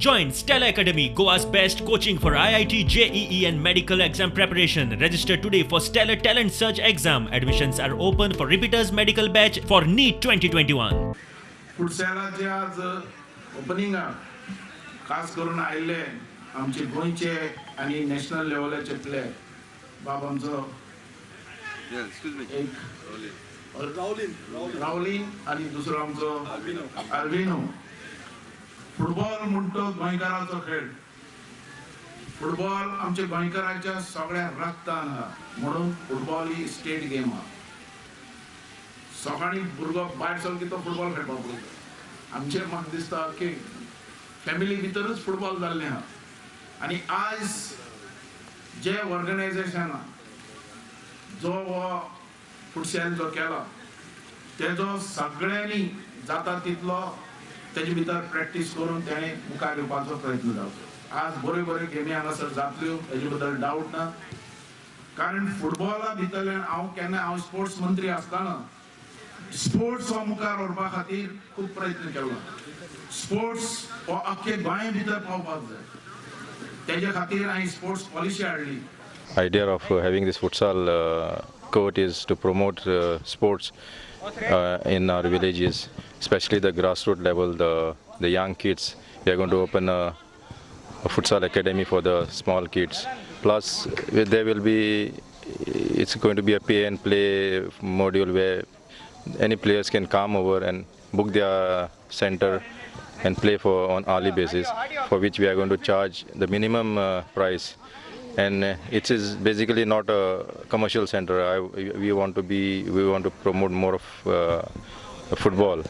Join Stella Academy, Goa's best coaching for IIT, JEE and medical exam preparation. Register today for Stellar Talent Search exam. Admissions are open for repeaters medical batch for NEET 2021. फुटसॅलाचे आज opening खास करून आयले आमचे गोंयचे आणि national लेवलाचे player बाब आमचो एक रावलीन आणि दुसरो आमचो अल्विनो. फुटबॉल म्हणतो गोंयकाराचो खेळ. फुटबॉल आमच्या गोंयकाराच्या सगळ्या रक्तान आहा म्हणून फुटबॉल ही स्टेट गेम आहा. सकाळी भुरगो भायर सरलो की तो फुटबॉल खेळपाक पळयता. आमचे म्हाका दिसता की फॅमिली भितरूच फुटबॉल जाल्लें आहा. आनी आज जे ऑर्गनायझेशन जो हो फुटसॅल जो केला तेजो सगळ्यांनी जाता तितलो तेजे भितर प्रॅक्टीस करून तेणे मुखार येवपाचो प्रयत्न जावचो. आज बऱ्यो बऱ्यो गेमी हांगासर जातल्यो हेजे बद्दल डावट ना. कारण फुटबॉला भितरल्यान हांव स्पोर्ट्स मंत्री आसतना स्पोर्ट्स हो मुखार व्हरपा खातीर खूब प्रयत्न केलो. स्पोर्ट्स हो अख्खे गोंया भितर पावपाक जाय. तेजे खातीर हांवें स्पोर्ट्स पॉलिसी हाडली. Idea of having this futsal court is to promote sports in our villages, especially the grassroots level, the young kids. We are going to open a futsal academy for the small kids. Plus, there will be, it's going to be a pay and play module where any players can come over and book their center and play on hourly basis, for which we are going to charge the minimum price. And it is basically not a commercial center. We want to promote more of football